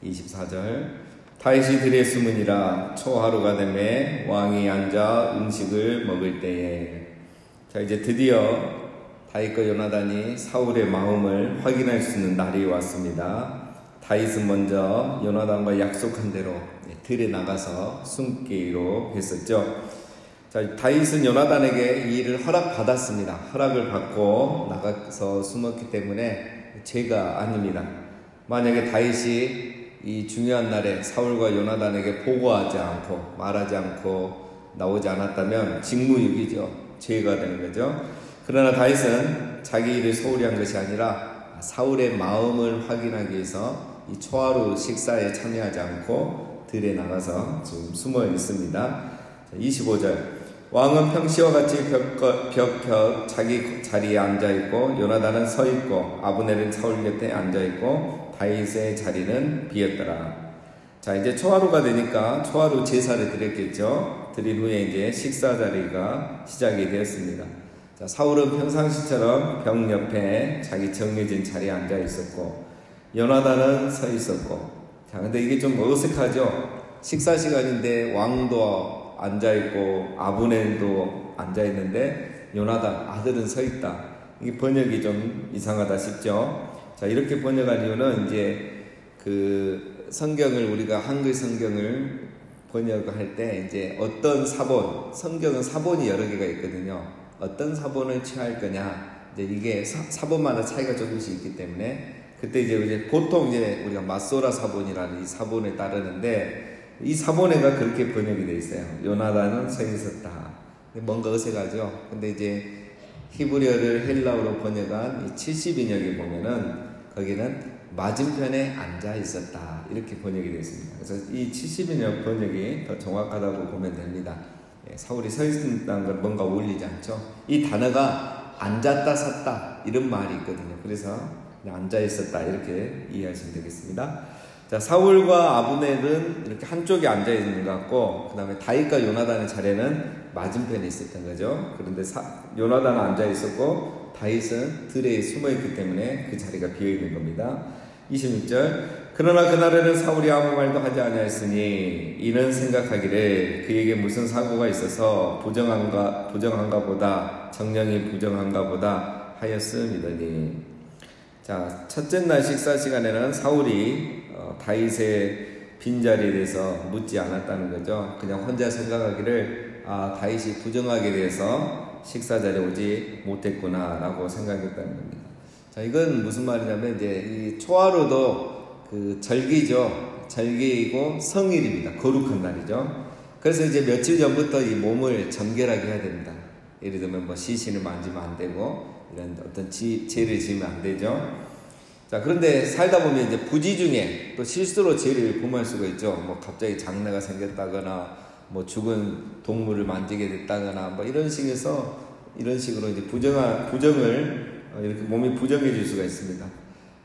24절 다윗이 들에 숨으니라. 초하루가 되매 왕이 앉아 음식을 먹을 때에. 자, 이제 드디어 다윗과 요나단이 사울의 마음을 확인할 수 있는 날이 왔습니다. 다윗은 먼저 요나단과 약속한 대로 들에 나가서 숨기로 했었죠. 자, 다윗은 요나단에게 이 일을 허락받았습니다. 허락을 받고 나가서 숨었기 때문에 죄가 아닙니다. 만약에 다윗이 이 중요한 날에 사울과 요나단에게 보고하지 않고 말하지 않고 나오지 않았다면 직무유기죠. 죄가 되는 거죠. 그러나 다윗은 자기 일을 소홀히 한 것이 아니라 사울의 마음을 확인하기 위해서 이 초하루 식사에 참여하지 않고 들에 나가서 지금 숨어 있습니다. 25절 왕은 평시와 같이 벽 자기 자리에 앉아있고 요나단은 서있고 아브넬은 사울 곁에 앉아있고 다윗의 자리는 비었더라. 자, 이제 초하루가 되니까 초하루 제사를 드렸겠죠. 드린 후에 이제 식사 자리가 시작이 되었습니다. 자, 사울은 평상시처럼 벽 옆에 자기 정해진 자리에 앉아 있었고 요나단은 서 있었고. 자, 근데 이게 좀 어색하죠. 식사 시간인데 왕도 앉아 있고 아브넬도 앉아 있는데 요나단 아들은 서 있다. 이게 번역이 좀 이상하다 싶죠. 자, 이렇게 번역한 이유는 이제 그 성경을 우리가 한글 성경을 번역할 때 이제 어떤 사본, 성경은 사본이 여러 개가 있거든요. 어떤 사본을 취할 거냐, 이제 이게 사본마다 차이가 조금씩 있기 때문에 그때 이제 보통 이제 우리가 마소라 사본이라는 이 사본에 따르는데 이 사본에가 그렇게 번역이 되어 있어요. 요나단은 서 있었다. 뭔가 어색하죠. 근데 이제 히브리어를 헬라어로 번역한 이 70인역에 보면은 거기는 맞은편에 앉아 있었다. 이렇게 번역이 되어 있습니다. 그래서 이 70인역 번역이 더 정확하다고 보면 됩니다. 사울이 서 있었다는 건 뭔가 어울리지 않죠. 이 단어가 앉았다 섰다 이런 말이 있거든요. 그래서 앉아 있었다 이렇게 이해하시면 되겠습니다. 자, 사울과 아브넬은 이렇게 한쪽에 앉아 있는 것 같고, 그 다음에 다윗과 요나단의 자리는 맞은편에 있었던 거죠. 그런데 요나단은 앉아 있었고 다윗은 들에 숨어 있기 때문에 그 자리가 비어 있는 겁니다. 26절 그러나 그날에는 사울이 아무 말도 하지 아니하였으니 이는 생각하기를 그에게 무슨 사고가 있어서 부정한가 보다 정령이 부정한가 보다 하였음이더니. 자, 첫째 날 식사 시간에는 사울이 다윗의 빈자리에 대해서 묻지 않았다는 거죠. 그냥 혼자 생각하기를 다윗이 부정하게 돼서 식사 자리에 오지 못했구나 라고 생각했다는 겁니다. 자, 이건 무슨 말이냐면 이제 이 초하루도 그 절기죠. 절기이고 성일입니다. 거룩한 날이죠. 그래서 이제 며칠 전부터 이 몸을 정결하게 해야 됩니다. 예를 들면 뭐 시신을 만지면 안 되고 이런 어떤 죄를 지으면 안 되죠. 자, 그런데 살다 보면 이제 부지 중에 또 실수로 죄를 범할 수가 있죠. 뭐 갑자기 장내가 생겼다거나 뭐 죽은 동물을 만지게 됐다거나 뭐 이런 식으로 이제 부정을 이렇게 몸이 부정해질 수가 있습니다.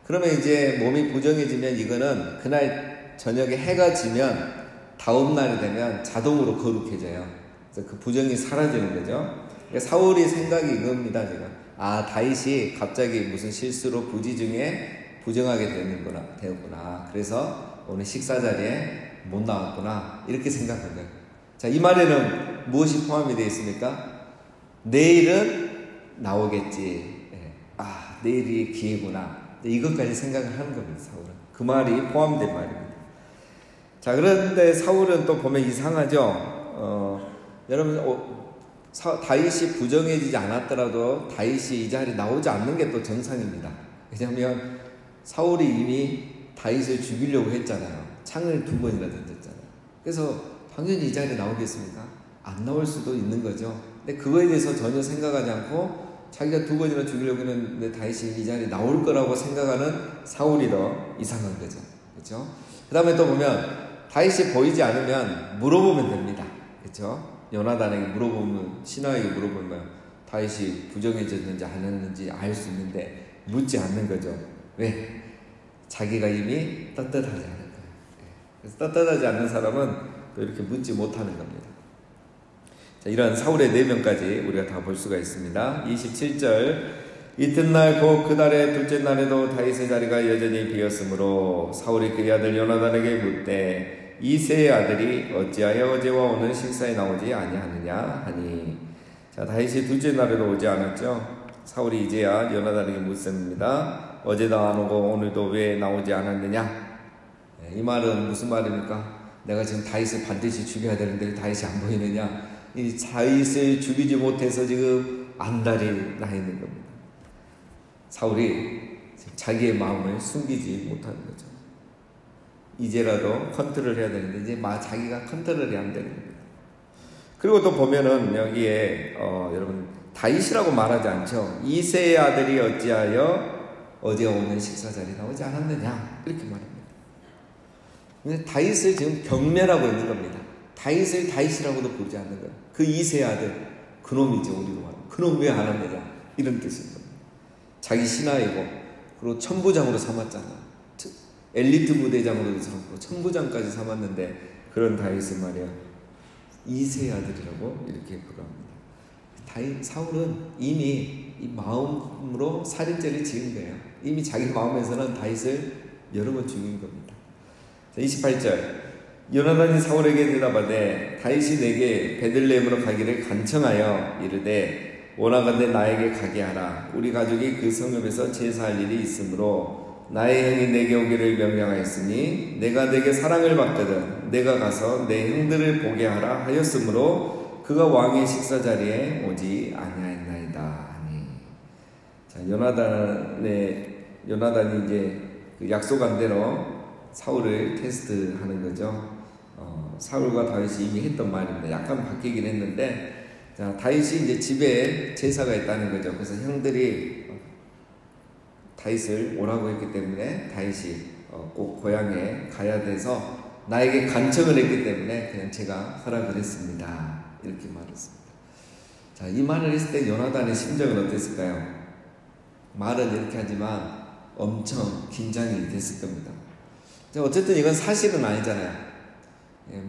그러면 이제 몸이 부정해지면 이거는 그날 저녁에 해가 지면 다음 날이 되면 자동으로 거룩해져요. 그래서 그 부정이 사라지는 거죠. 그러니까 사울이 생각이 이겁니다, 지금. 다윗이 갑자기 무슨 실수로 부지 중에 부정하게 되었구나. 그래서 오늘 식사 자리에 못 나왔구나. 이렇게 생각한 거예요. 자, 이 말에는 무엇이 포함이 되어 있습니까? 내일은 나오겠지. 내일이 기회구나. 이것까지 생각을 하는 겁니다, 사울은. 그 말이 포함된 말입니다. 자, 그런데 사울은 또 보면 이상하죠. 여러분, 다윗이 부정해지지 않았더라도 다윗이 이 자리에 나오지 않는 게 또 정상입니다. 왜냐하면 사울이 이미 다윗을 죽이려고 했잖아요. 창을 2번이나 던졌잖아요. 그래서 당연히 이 자리에 나오겠습니까? 안 나올 수도 있는 거죠. 근데 그거에 대해서 전혀 생각하지 않고 자기가 2번이나 죽이려고 했는데 다윗이 이 자리에 나올 거라고 생각하는 사울이 더 이상한 거죠. 그렇죠? 그 다음에 또 보면 다윗이 보이지 않으면 물어보면 됩니다. 그렇죠? 요나단에게 물어보면, 신하에게 물어보면 다윗이 부정해졌는지 안 했는지 알 수 있는데 묻지 않는 거죠. 왜? 자기가 이미 떳떳하지 않은 거예요. 그래서 떳떳하지 않는 사람은 또 이렇게 묻지 못하는 겁니다. 자, 이런 사울의 내면까지 우리가 다 볼 수가 있습니다. 27절 이튿날 곧 그 달의 둘째 날에도 다윗의 자리가 여전히 비었으므로 사울이 그의 아들 요나단에게 묻되 이새의 아들이 어찌하여 어제와 오늘 식사에 나오지 아니하느냐 하니, 자, 다윗이 둘째 날에도 오지 않았죠. 사울이 이제야 요나단에게 묻습니다. 어제도 안 오고 오늘도 왜 나오지 않았느냐? 이 말은 무슨 말입니까? 내가 지금 다윗을 반드시 죽여야 되는데 다윗이 안 보이느냐? 이 다윗을 죽이지 못해서 지금 안달이 나 있는 겁니다. 사울이 자기의 마음을 숨기지 못하는 거죠. 이제라도 컨트롤 해야 되는데 이제 자기가 컨트롤이 안 되는 겁니다. 그리고 또 보면은 여기에 여러분 다윗이라고 말하지 않죠. 이새의 아들이 어찌하여 어제와 오늘 식사 자리에 나오지 않았느냐 이렇게 말합니다. 근데 다윗을 지금 경멸하고 있는 겁니다. 다윗을 다윗이라고도 부르지 않는 거예요. 그 이새의 아들, 그놈이죠. 우리로 말하면 그놈 왜 안 왔느냐 이런 뜻인 겁니다. 자기 신하이고 그리고 천부장으로 삼았잖아. 엘리트 부대장으로도 삼고 천부장까지 삼았는데 그런 다윗을 말이야 이새의 아들이라고 이렇게 부릅니다. 사울은 이미 이 마음으로 살인죄를 지은 거예요. 이미 자기 마음에서는 다윗을 여러 번 죽인 겁니다. 자, 28절 요나단이 사울에게 대답하되 다윗이 내게 베들레헴으로 가기를 간청하여 이르되 원하건대 나에게 가게 하라. 우리 가족이 그 성읍에서 제사할 일이 있으므로 나의 형이 내게 오기를 명령하였으니 내가 내게 사랑을 받거든 내가 가서 내 형들을 보게 하라 하였으므로 그가 왕의 식사 자리에 오지 아니하였나이다 하니. 자, 요나단이 이제 그 약속한 대로 사울을 테스트하는 거죠. 사울과 다윗이 이미 했던 말입니다. 약간 바뀌긴 했는데, 자, 다윗이 이제 집에 제사가 있다는 거죠. 그래서 형들이 다윗을 오라고 했기 때문에 다윗이 꼭 고향에 가야 돼서 나에게 간청을 했기 때문에 그냥 제가 허락을 했습니다. 이렇게 말했습니다. 자, 이 말을 했을 때 요나단의 심정은 어땠을까요? 말은 이렇게 하지만 엄청 긴장이 됐을 겁니다. 자, 어쨌든 이건 사실은 아니잖아요.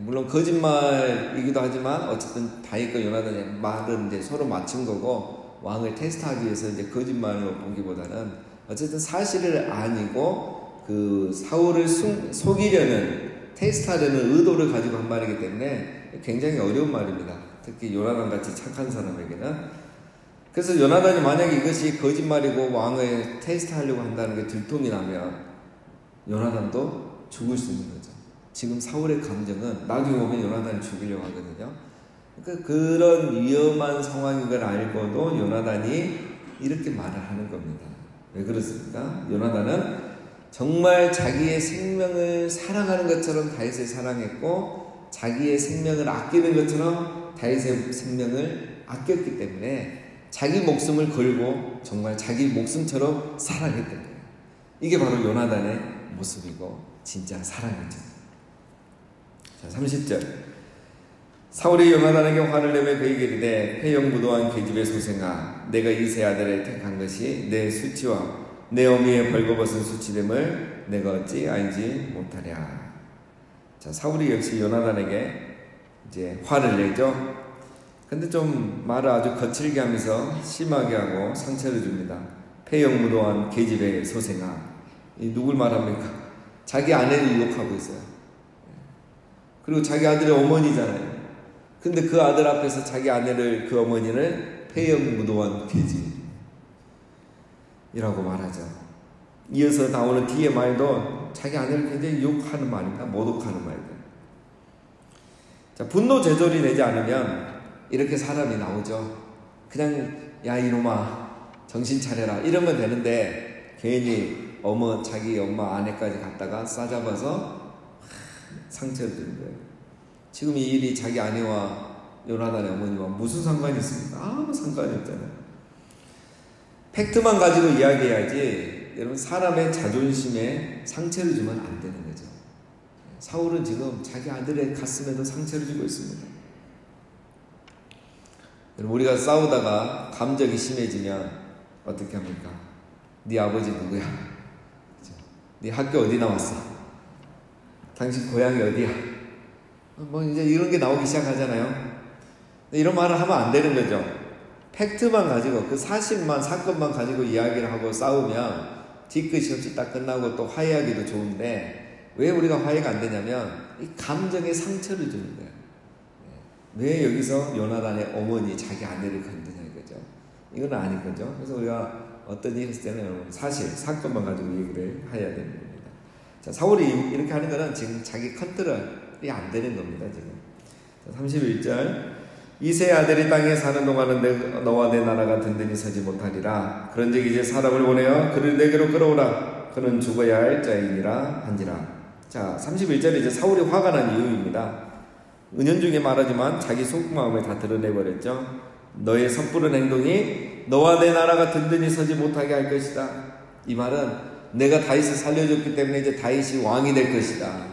물론 거짓말이기도 하지만 어쨌든 다윗과 요나단의 말은 이제 서로 맞춘 거고 왕을 테스트하기 위해서 이제 거짓말로 보기보다는 어쨌든 사실을 아니고 그 사울을 속이려는 테스트하려는 의도를 가지고 한 말이기 때문에 굉장히 어려운 말입니다. 특히 요나단 같이 착한 사람에게는. 그래서 요나단이 만약에 이것이 거짓말이고 왕을 테스트하려고 한다는 게 들통이 나면 요나단도 죽을 수 있는 거죠. 지금 사울의 감정은 나중에 오면 요나단을 죽이려고 하거든요. 그러니까 그런 위험한 상황인 걸 알고도 요나단이 이렇게 말을 하는 겁니다. 왜 그렇습니까? 요나단은 정말 자기의 생명을 사랑하는 것처럼 다윗을 사랑했고 자기의 생명을 아끼는 것처럼 다윗의 생명을 아꼈기 때문에 자기 목숨을 걸고 정말 자기 목숨처럼 사랑했던 거예요. 이게 바로 요나단의 모습이고 진짜 사랑이죠. 자, 30절 사울이 요나단에게 화를 내며 그에게 이르되 회영무도한 계집의 소생아 내가 이새 아들을 택한 것이 내 수치와 내 어미의 벌거벗은 수치됨을 내가 어찌 알지 못하랴. 자, 사울이 역시 요나단에게 이제 화를 내죠. 근데 좀 말을 아주 거칠게 하면서 심하게 하고 상처를 줍니다. 회영무도한 계집의 소생아. 이 누굴 말합니까? 자기 아내를 유혹하고 있어요. 그리고 자기 아들의 어머니잖아요. 근데 그 아들 앞에서 자기 아내를, 그 어머니를 폐영무도한 계집이라고 말하죠. 이어서 나오는 뒤에 말도 자기 아내를 굉장히 욕하는 말입니다. 모독하는 말이에요. 자, 분노 제조리 내지 않으면 이렇게 사람이 나오죠. 그냥 야 이놈아 정신 차려라 이러면 되는데 괜히 자기 엄마 아내까지 갔다가 싸잡아서 상처를 주는 거예요. 지금 이 일이 자기 아내와 요나단의 어머니와 무슨 상관이 있습니까? 아무 상관이 없잖아요. 팩트만 가지고 이야기해야지 여러분 사람의 자존심에 상처를 주면 안 되는 거죠. 사울은 지금 자기 아들의 가슴에도 상처를 주고 있습니다. 여러분 우리가 싸우다가 감정이 심해지면 어떻게 합니까? 네 아버지 누구야? 네 학교 어디 나왔어? 당신 고향이 어디야? 뭐 이제 이런 게 나오기 시작하잖아요. 이런 말을 하면 안 되는 거죠. 팩트만 가지고 그 사실만 사건만 가지고 이야기를 하고 싸우면 뒤끝이 없이 딱 끝나고 또 화해하기도 좋은데 왜 우리가 화해가 안 되냐면 이 감정에 상처를 주는 거예요. 왜 여기서 요나단의 어머니 자기 아내를 건드냐 이거죠. 이건 아닌 거죠. 그래서 우리가 어떤 일이 있을 때는 여러분 사실 사건만 가지고 얘기를 해야 되는 겁니다. 자, 사울이 이렇게 하는 거는 지금 자기 컨트롤이 안 되는 겁니다. 지금. 자, 31절 이세 아들이 땅에 사는 동안은 너와 내 나라가 든든히 서지 못하리라. 그런즉 이제 사람을 보내어 그를 내게로 끌어오라. 그는 죽어야 할 자이니라 한지라. 자, 31절에 이제 사울이 화가 난 이유입니다. 은연중에 말하지만 자기 속마음을 다 드러내버렸죠. 너의 섣부른 행동이 너와 내 나라가 든든히 서지 못하게 할 것이다. 이 말은 내가 다윗을 살려줬기 때문에 이제 다윗이 왕이 될 것이다.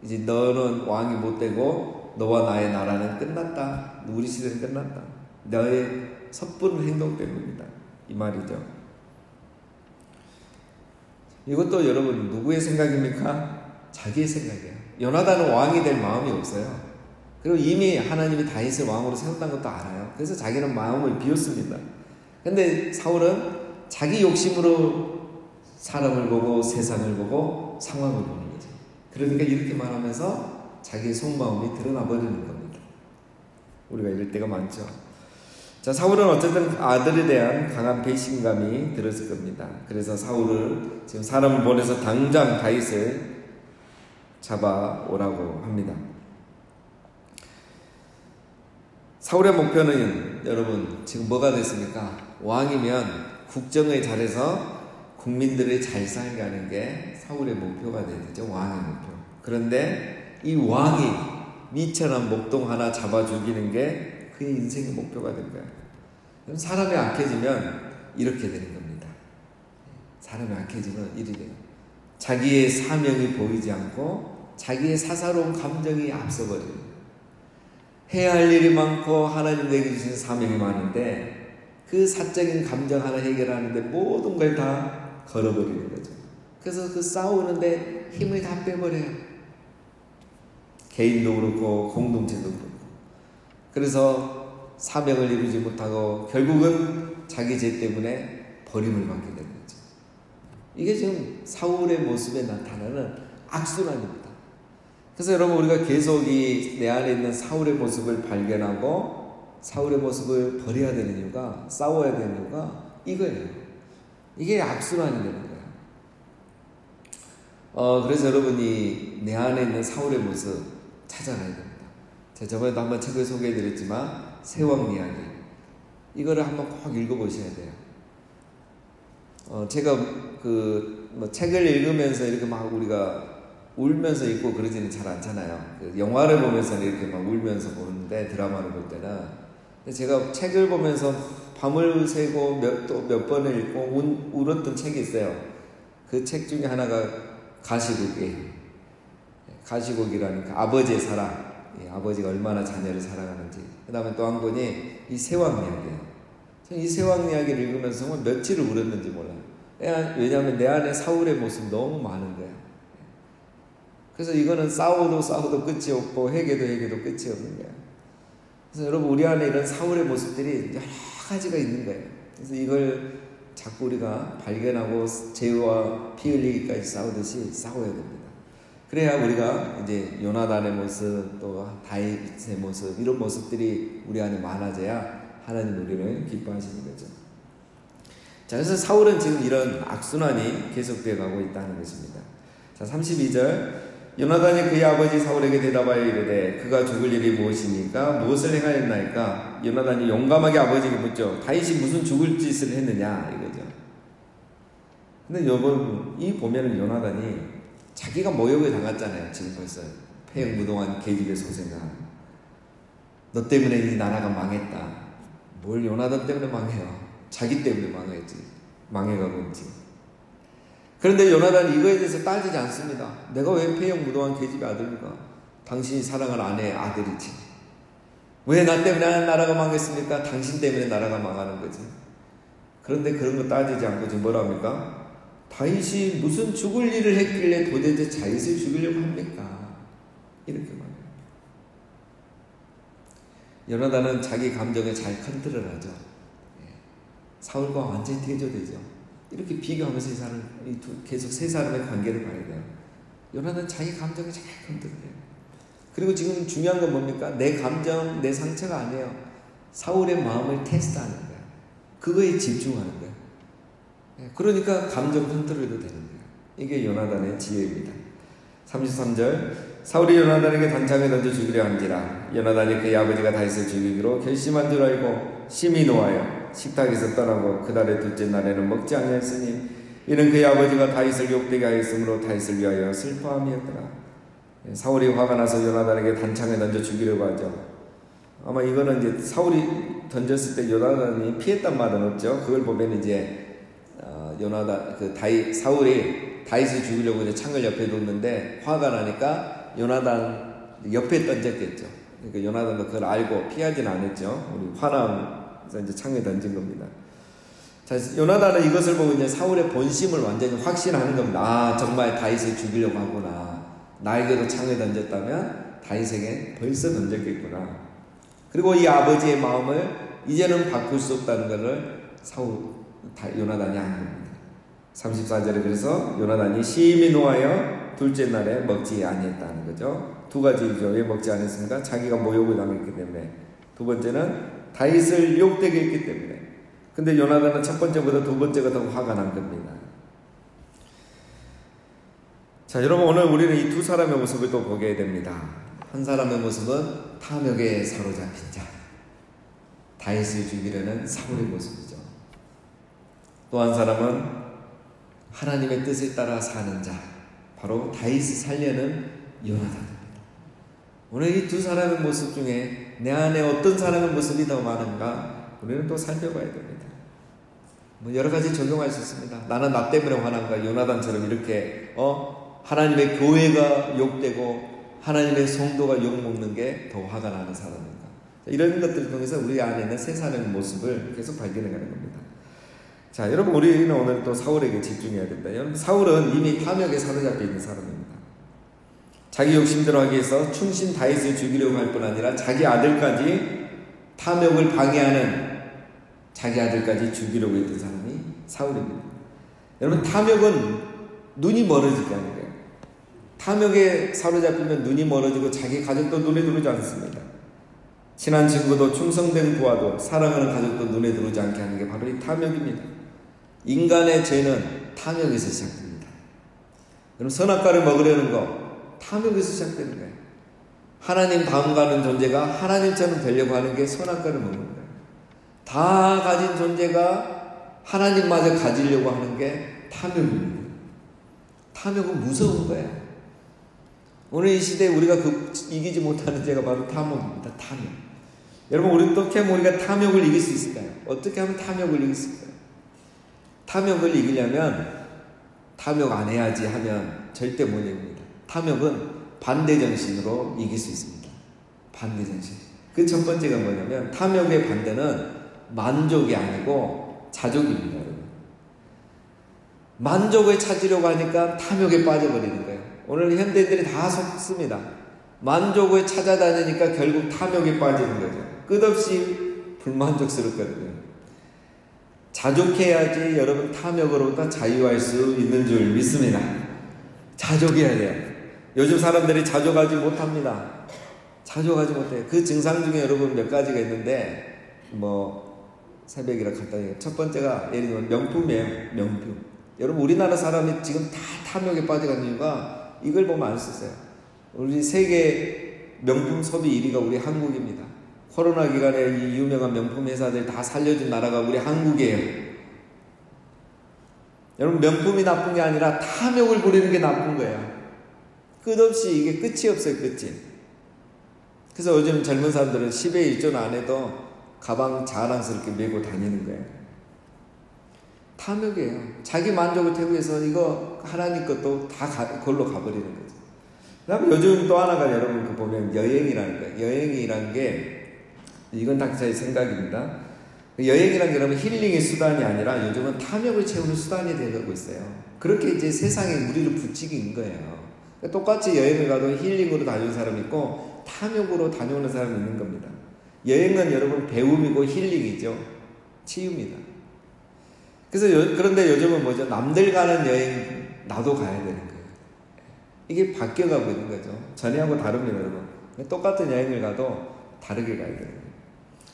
이제 너는 왕이 못 되고 너와 나의 나라는 끝났다. 우리 시대는 끝났다. 너의 섣부른 행동 때문입니다. 이 말이죠. 이것도 여러분 누구의 생각입니까? 자기의 생각이에요. 요나단은 왕이 될 마음이 없어요. 그리고 이미 하나님이 다윗을 왕으로 세웠다는 것도 알아요. 그래서 자기는 마음을 비웠습니다. 근데 사울은 자기 욕심으로 사람을 보고 세상을 보고 상황을 보는 거죠. 그러니까 이렇게 말하면서 자기의 속마음이 드러나 버리는 겁니다. 우리가 이럴 때가 많죠. 자, 사울은 어쨌든 아들에 대한 강한 배신감이 들었을 겁니다. 그래서 사울을 지금 사람을 보내서 당장 다윗을 잡아오라고 합니다. 사울의 목표는 여러분 지금 뭐가 됐습니까? 왕이면 국정을 잘해서 국민들을 잘 살게 하는 게 사울의 목표가 되죠. 왕의 목표. 그런데 이 왕이 미천한 목동 하나 잡아 죽이는 게 그의 인생의 목표가 된 거예요. 사람이 악해지면 이렇게 되는 겁니다. 사람이 악해지면 이리 돼요. 자기의 사명이 보이지 않고 자기의 사사로운 감정이 앞서버려요. 해야 할 일이 많고 하나님 내게 주신 사명이 많은데 그 사적인 감정 하나 해결하는데 모든 걸 다 걸어버리는 거죠. 그래서 그 싸우는데 힘을 다 빼버려요. 개인도 그렇고 공동체도 그렇고. 그래서 사명을 이루지 못하고 결국은 자기 죄 때문에 버림을 받게 되는 거죠. 이게 지금 사울의 모습에 나타나는 악순환입니다. 그래서 여러분 우리가 계속 이 내 안에 있는 사울의 모습을 발견하고 사울의 모습을 버려야 되는 이유가 싸워야 되는 이유가 이거예요. 이게 악순환이 되는 거예요. 그래서 여러분이 내 안에 있는 사울의 모습 찾아가야 됩니다. 제가 저번에도 한번 책을 소개해드렸지만 세왕 이야기 이거를 한번 꼭 읽어보셔야 돼요. 제가 책을 읽으면서 이렇게 막 우리가 울면서 읽고 그러지는 잘 않잖아요. 영화를 보면서는 이렇게 막 울면서 보는데 드라마를 볼 때는 제가 책을 보면서 밤을 새고 또 몇 번을 읽고 울었던 책이 있어요. 그 책 중에 하나가 가시곡이라는 그 아버지의 사랑, 아버지가 얼마나 자녀를 사랑하는지. 그 다음에 또 한 권이 이 세왕 이야기예요. 저는 이 세왕 이야기를 읽으면서 정말 며칠을 울었는지 몰라요. 왜냐하면 내 안에 사울의 모습이 너무 많은 거예요. 그래서 이거는 싸워도 끝이 없고 회개도 끝이 없는 거예요. 그래서 여러분 우리 안에 이런 사울의 모습들이 여러 가지가 있는 거예요. 그래서 이걸 자꾸 우리가 발견하고 죄와 피 흘리기까지 싸우듯이 싸워야 됩니다. 그래야 우리가 이제 요나단의 모습 또 다윗의 모습 이런 모습들이 우리 안에 많아져야 하나님 우리를 기뻐하시는 거죠. 자, 그래서 사울은 지금 이런 악순환이 계속되어 가고 있다는 것입니다. 자, 32절 요나단이 그의 아버지 사울에게 대답하여 이르되 그가 죽을 일이 무엇입니까? 무엇을 행하였나이까? 요나단이 용감하게 아버지에게 묻죠. 다윗이 무슨 죽을 짓을 했느냐 이거죠. 근데 여러분 이 보면은 요나단이 자기가 모욕을 당했잖아요. 지금 벌써 폐역무동한 계집의 소생아. 너 때문에 이 나라가 망했다. 뭘 요나단 때문에 망해요. 자기 때문에 망해가고 있지. 그런데 요나단이 이거에 대해서 따지지 않습니다. 내가 왜 폐역무동한 계집의 아들인가? 당신이 사랑할 아내의 아들이지. 왜 나 때문에 나라가 망했습니까? 당신 때문에 나라가 망하는 거지. 그런데 그런 거 따지지 않고 지금 뭐라 합니까? 다윗이 무슨 죽을 일을 했길래 도대체 다윗을 죽이려고 합니까? 이렇게 말해요. 요나단은 자기 감정을 잘 컨트롤하죠. 사울과 완전히 대조되죠. 이렇게 비교하면서 계속 세 사람의 관계를 봐야 돼요. 요나단 자기 감정을 잘 컨트롤해요. 그리고 지금 중요한 건 뭡니까? 내 감정, 내 상처가 아니에요. 사울의 마음을 테스트하는 거예요. 그거에 집중하는 거예요. 그러니까 감정 컨트롤도 되는 거예요. 이게 요나단의 지혜입니다. 33절 사울이 요나단에게 단창을 던져 죽이려 한지라 요나단이 그의 아버지가 다윗을 죽이기로 결심한 줄 알고 심히 노하여 식탁에서 떠나고 그달의 둘째 날에는 먹지 아니하였으니 이는 그의 아버지가 다윗을 욕되게 하였으므로 다윗을 위하여 슬퍼함이었더라. 사울이 화가 나서 요나단에게 단창을 던져 죽이려고 하죠. 아마 이거는 이제 사울이 던졌을 때 요나단이 피했단 말은 없죠. 그걸 보면 이제 사울이 다윗을 죽이려고 이제 창을 옆에 뒀는데 화가 나니까 요나단 옆에 던졌겠죠. 그러니까 요나단도 그걸 알고 피하진 않았죠. 우리 화나서 이제 창에 던진 겁니다. 자, 요나단은 이것을 보고 이제 사울의 본심을 완전히 확신하는 겁니다. 아, 정말 다윗을 죽이려고 하구나. 나에게도 창을 던졌다면 다윗에게 벌써 던졌겠구나. 그리고 이 아버지의 마음을 이제는 바꿀 수 없다는 것을 요나단이 안 겁니다. 34절에 그래서 요나단이 심히 노하여 둘째 날에 먹지 아니했다는 거죠. 두 가지죠. 왜 먹지 않았습니까? 자기가 모욕을 당했기 때문에. 두 번째는 다윗을 욕되게 했기 때문에. 근데 요나단은 첫 번째보다 두 번째가 더 화가 난 겁니다. 자, 여러분 오늘 우리는 이 두 사람의 모습을 또 보게 됩니다. 한 사람의 모습은 탐욕에 사로잡힌 자, 다윗을 죽이려는 사울의 모습이죠. 또 한 사람은 하나님의 뜻에 따라 사는 자, 바로 다윗을 살려는 요나단입니다. 오늘 이 두 사람의 모습 중에 내 안에 어떤 사람의 모습이 더 많은가 우리는 또 살펴봐야 됩니다. 여러 가지 적용할 수 있습니다. 나는 나 때문에 화난가? 요나단처럼 이렇게 하나님의 교회가 욕되고 하나님의 성도가 욕먹는 게 더 화가 나는 사람인가? 이런 것들을 통해서 우리 안에 있는 세 사람의 모습을 계속 발견해가는 겁니다. 자, 여러분 우리는 오늘 또 사울에게 집중해야 된다. 여러분 사울은 이미 탐욕에 사로잡혀 있는 사람입니다. 자기 욕심대로 하기 위해서 충신 다윗을 죽이려고 할 뿐 아니라 자기 아들까지 탐욕을 방해하는 자기 아들까지 죽이려고 했던 사람이 사울입니다. 여러분 탐욕은 눈이 멀어지게 하는 거예요. 탐욕에 사로잡히면 눈이 멀어지고 자기 가족도 눈에 들어오지 않습니다. 친한 친구도 충성된 부하도 사랑하는 가족도 눈에 들어오지 않게 하는 게 바로 이 탐욕입니다. 인간의 죄는 탐욕에서 시작됩니다. 여러분 선악과를 먹으려는 거 탐욕에서 시작되는 거예요. 하나님 다음 가는 존재가 하나님처럼 되려고 하는 게 선악과를 먹는 거예요. 다 가진 존재가 하나님마저 가지려고 하는 게 탐욕입니다. 탐욕은 무서운 거예요. 오늘 이 시대에 우리가 이기지 못하는 죄가 바로 탐욕입니다. 탐욕. 여러분 어떻게 하면 우리가 탐욕을 이길 수 있을까요? 어떻게 하면 탐욕을 이길 수 있을까요? 탐욕을 이기려면 탐욕 안 해야지 하면 절대 못 이깁니다. 탐욕은 반대정신으로 이길 수 있습니다. 반대정신. 그 첫 번째가 뭐냐면 탐욕의 반대는 만족이 아니고 자족입니다. 여러분. 만족을 찾으려고 하니까 탐욕에 빠져버리는 거예요. 오늘 현대인들이 다 속습니다. 만족을 찾아다니니까 결국 탐욕에 빠지는 거죠. 끝없이 불만족스럽거든요. 자족해야지 여러분 탐욕으로부터 자유할 수 있는 줄 믿습니다. 자족해야 돼요. 요즘 사람들이 자족하지 못합니다. 자족하지 못해요. 그 증상 중에 여러분 몇 가지가 있는데 새벽이라 간단히 첫 번째가 예를 들면 명품이에요. 명품. 여러분 우리나라 사람이 지금 다 탐욕에 빠져간 이유가 이걸 보면 알 수 있어요. 우리 세계 명품 소비 1위가 우리 한국입니다. 코로나 기간에 이 유명한 명품 회사들 다 살려준 나라가 우리 한국이에요. 여러분 명품이 나쁜 게 아니라 탐욕을 부리는 게 나쁜 거예요. 끝없이 이게 끝이 없어요. 끝이. 그래서 요즘 젊은 사람들은 10에 1조 안 해도 가방 자랑스럽게 메고 다니는 거예요. 탐욕이에요. 자기 만족을 태우기 위해서 이거 하나님 것도 다 그걸로 가버리는 거죠. 그 다음에 요즘 또 하나가 여러분 보면 여행이라는 거예요. 여행이라는 게 이건 다 제 생각입니다. 여행이라는 게 여러분 힐링의 수단이 아니라 요즘은 탐욕을 채우는 수단이 되고 있어요. 그렇게 이제 세상에 우리를 붙이긴 거예요. 똑같이 여행을 가도 힐링으로 다니는 사람이 있고 탐욕으로 다녀오는 사람이 있는 겁니다. 여행은 여러분 배움이고 힐링이죠. 치유입니다. 그런데 요즘은 뭐죠? 남들 가는 여행 나도 가야 되는 거예요. 이게 바뀌어가고 있는 거죠. 전에하고 다릅니다, 여러분. 똑같은 여행을 가도 다르게 가야 되는 거예요.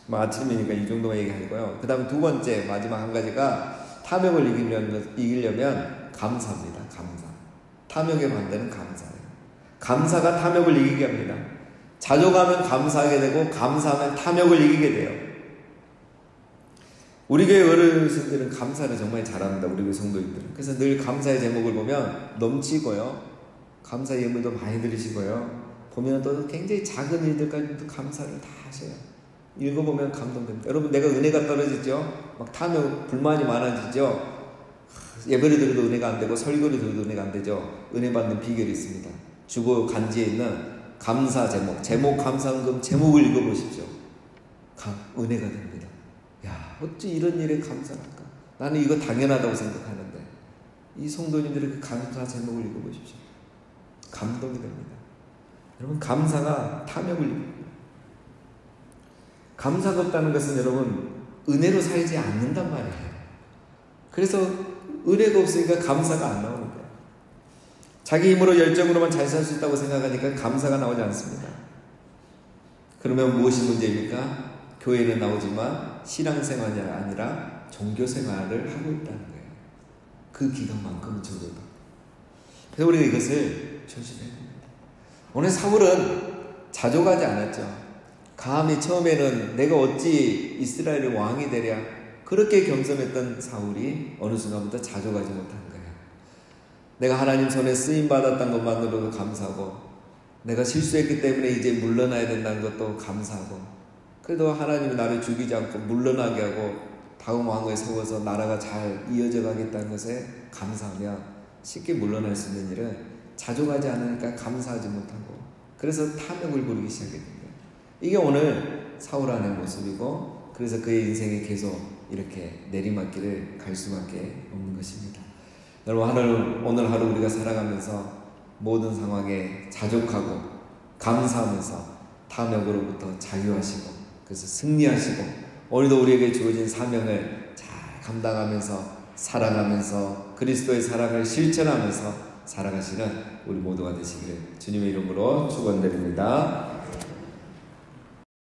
뭐 아침이니까 이 정도만 얘기하고요. 그 다음 두 번째, 마지막 한 가지가 탐욕을 이기려면 감사입니다. 감사. 탐욕의 반대는 감사예요. 감사가 탐욕을 이기게 합니다. 자족하면 감사하게 되고 감사하면 탐욕을 이기게 돼요. 우리 교회 어르신들은 감사를 정말 잘합니다. 우리 교회 성도님들은. 그래서 늘 감사의 제목을 보면 넘치고요. 감사 예물도 많이 드리시고요. 보면 또 굉장히 작은 일들까지도 감사를 다 하셔요. 읽어보면 감동됩니다. 여러분, 내가 은혜가 떨어지죠? 막 탐욕, 불만이 많아지죠? 예배를 드려도 은혜가 안 되고 설교를 들어도 은혜가 안 되죠? 은혜 받는 비결이 있습니다. 주보 간지에 있는 감사 제목 감사헌금 제목을 읽어보십시오. 은혜가 됩니다. 야, 어찌 이런 일에 감사를 할까? 나는 이거 당연하다고 생각하는데 이 성도님들의 그 감사 제목을 읽어보십시오. 감동이 됩니다. 여러분, 감사가 탐욕을 이깁니다. 감사가 없다는 것은 여러분 은혜로 살지 않는단 말이에요. 그래서 은혜가 없으니까 감사가 안 나오는 거예요. 자기 힘으로 열정으로만 잘 살 수 있다고 생각하니까 감사가 나오지 않습니다. 그러면 무엇이 문제입니까? 교회는 나오지만 신앙생활이 아니라 종교생활을 하고 있다는 거예요. 그 기간만큼은 적어도. 그래서 우리가 이것을 조심해야 됩니다. 오늘 사울은 자족하지 않았죠. 감히 처음에는 내가 어찌 이스라엘의 왕이 되랴 그렇게 겸손했던 사울이 어느 순간부터 자족하지 못한 거예요. 내가 하나님 손에 쓰임받았다는 것만으로도 감사하고 내가 실수했기 때문에 이제 물러나야 된다는 것도 감사하고 그래도 하나님이 나를 죽이지 않고 물러나게 하고 다음 왕을 세워서 나라가 잘 이어져 가겠다는 것에 감사하며 쉽게 물러날 수 있는 일은 자족하지 않으니까 감사하지 못하고 그래서 탐욕을 부리기 시작했던 거예요. 이게 오늘 사울 안의 모습이고 그래서 그의 인생에 계속 이렇게 내리막길을 갈 수밖에 없는 것입니다. 여러분, 오늘 하루 우리가 살아가면서 모든 상황에 자족하고 감사하면서 탐욕으로부터 자유하시고 그래서 승리하시고 오늘도 우리에게 주어진 사명을 잘 감당하면서 살아가면서 그리스도의 사랑을 실천하면서 살아가시는 우리 모두가 되시기를 주님의 이름으로 축원드립니다.